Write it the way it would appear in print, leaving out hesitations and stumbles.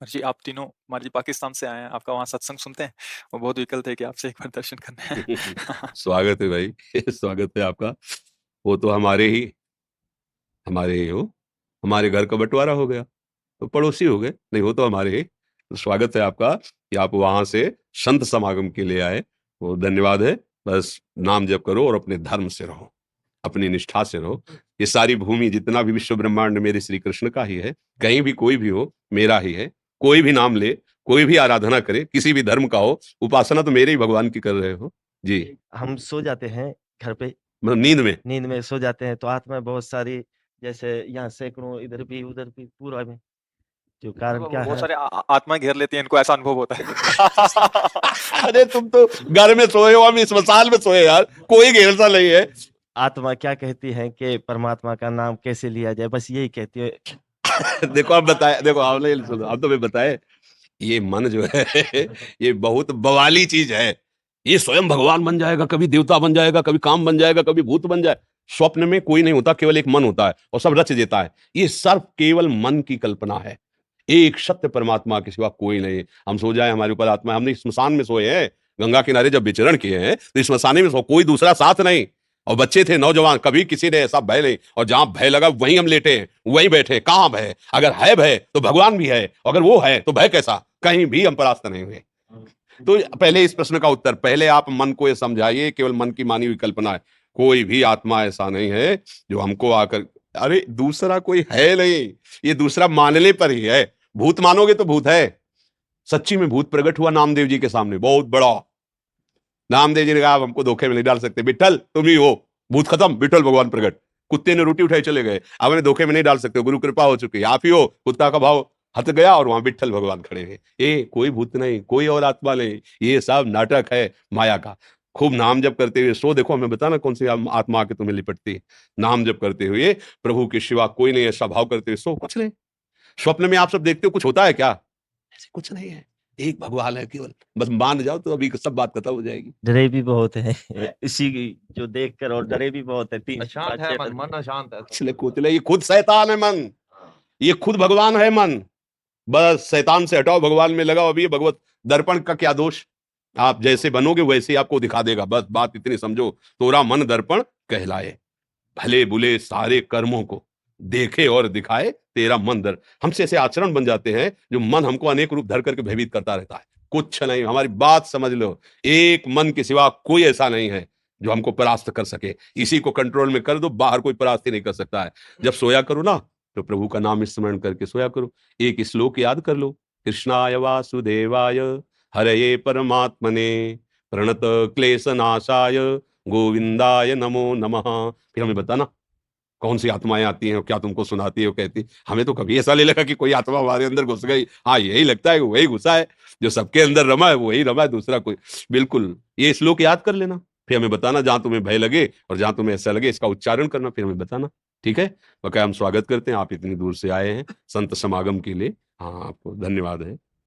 जी, आप तीनों मान लीजिए पाकिस्तान से आए हैं, आपका वहाँ सत्संग सुनते हैं? वो बहुत विकल थे कि आपसे एक बार दर्शन करने हैं। स्वागत है भाई। स्वागत है आपका। वो तो हमारे ही हो, हमारे घर का बंटवारा हो गया, तो पड़ोसी हो गए, नहीं वो तो हमारे ही। तो स्वागत है आपका कि आप वहां से संत समागम के लिए आए, वो धन्यवाद है। बस नाम जप करो और अपने धर्म से रहो, अपनी निष्ठा से रहो। ये सारी भूमि, जितना भी विश्व ब्रह्मांड मेरे श्री कृष्ण का ही है, कहीं भी कोई भी हो मेरा ही है। कोई भी नाम ले, कोई भी आराधना करे, किसी भी धर्म का हो, उपासना तो मेरे ही भगवान की कर रहे हो जी। हम सो जाते हैं घर पे, मतलब नींद में सो जाते हैं तो आत्मा बहुत सारी, जैसे यहाँ सैकड़ों, इधर भी उधर भी पूरा में, जो कारण वो क्या बहुत है। सारे आत्माएँ घेर लेती हैं, इनको ऐसा अनुभव होता है। अरे तुम तो घर में सोए हो, हम स्मशान में सोए यार, कोई घेरता नहीं है। आत्मा क्या कहती है कि परमात्मा का नाम कैसे लिया जाए, बस यही कहती है। देखो आप बताए, देखो आपने सुनो, आप तो मैं बताए, ये मन जो है ये बहुत बवाली चीज है। ये स्वयं भगवान बन जाएगा, कभी देवता बन जाएगा, कभी काम बन जाएगा, कभी भूत बन जाए। स्वप्न में कोई नहीं होता, केवल एक मन होता है और सब रच देता है। ये सब केवल मन की कल्पना है। एक सत्य परमात्मा के सिवा कोई नहीं। हम सो जाए, हमारे ऊपर आत्मा, हमने स्मशान में सोए हैं, गंगा किनारे जब विचरण किए हैं तो स्मशाने में सो, कोई दूसरा साथ नहीं। और बच्चे थे, नौजवान, कभी किसी ने ऐसा भय नहीं। और जहां भय लगा वहीं हम लेटे हैं, वहीं बैठे। कहां भय? अगर है भय तो भगवान भी है, अगर वो है तो भय कैसा? कहीं भी हम परास्त नहीं हुए। तो पहले इस प्रश्न का उत्तर, पहले आप मन को ये समझाइए, केवल मन की मानी हुई कल्पना है। कोई भी आत्मा ऐसा नहीं है जो हमको आकर, अरे दूसरा कोई है नहीं, ये दूसरा मानने पर ही है। भूत मानोगे तो भूत है। सच्ची में भूत प्रकट हुआ नामदेव जी के सामने, बहुत बड़ा। नामदेव जी ने कहा, आप हमको धोखे में नहीं डाल सकते, विठल तुम ही हो। भूत खत्म, विठल भगवान प्रकट। कुत्ते ने रोटी उठाई चले गए, आप हमें धोखे में नहीं डाल सकते, गुरु कृपा हो चुकी, आप ही हो। कुत्ता का भाव हट गया और वहां विठल भगवान खड़े हैं। ये कोई भूत नहीं, कोई और आत्मा नहीं, ये सब नाटक है माया का। खूब नाम जप करते हुए सो, देखो हमें बताना कौन सी आत्मा आके तुम्हें लिपटती है। नाम जप करते हुए, प्रभु के सिवा कोई नहीं, ऐसा भाव करते हुए सो, कुछ नहीं। स्वप्न में आप सब देखते हो, कुछ होता है क्या? ऐसे कुछ नहीं है, एक भगवान है केवल। बस मान जाओ तो अभी सब बात खत्म हो जाएगी। डरे भी बहुत है इसी की जो देख कर, और डरे भी बहुत है। तीन अशांत पाँच है छह मन, मन अशांत है। कुचले कुचले, ये खुद शैतान है मन, ये खुद भगवान है मन। बस शैतान से हटाओ, भगवान में लगाओ। अभी ये भगवत दर्पण का क्या दोष? आप जैसे बनोगे वैसे ही आपको दिखा देगा। बस बात इतनी समझो, तोरा मन दर्पण कहलाए। भले बुले सारे कर्मों को देखे और दिखाए तेरा मन दर। हमसे ऐसे आचरण बन जाते हैं जो मन हमको अनेक रूप धर करके भयभीत करता रहता है। कुछ नहीं, हमारी बात समझ लो, एक मन के सिवा कोई ऐसा नहीं है जो हमको परास्त कर सके। इसी को कंट्रोल में कर दो, बाहर कोई परास्त ही नहीं कर सकता है। जब सोया करो ना, तो प्रभु का नाम स्मरण करके सोया करो। एक श्लोक याद कर लो, कृष्णाय वासुदेवाय हरये परमात्मने प्रणत क्लेश नाशाय गोविंदाय नमो नमः। फिर हमें बताना कौन सी आत्माएं आती हैं, क्या तुमको सुनाती है, वो कहती। हमें तो कभी ऐसा नहीं लगा कि कोई आत्मा हमारे अंदर घुस गई। हाँ, यही लगता है कि वही घुसा है, जो सबके अंदर रमा है वही रमा है, दूसरा कोई। बिल्कुल, ये श्लोक याद कर लेना, फिर हमें बताना जहां तुम्हें भय लगे और जहां तुम्हें ऐसा लगे, इसका उच्चारण करना, फिर हमें बताना। ठीक है? बकाया हम स्वागत करते हैं, आप इतनी दूर से आए हैं संत समागम के लिए। हाँ, आपको धन्यवाद है।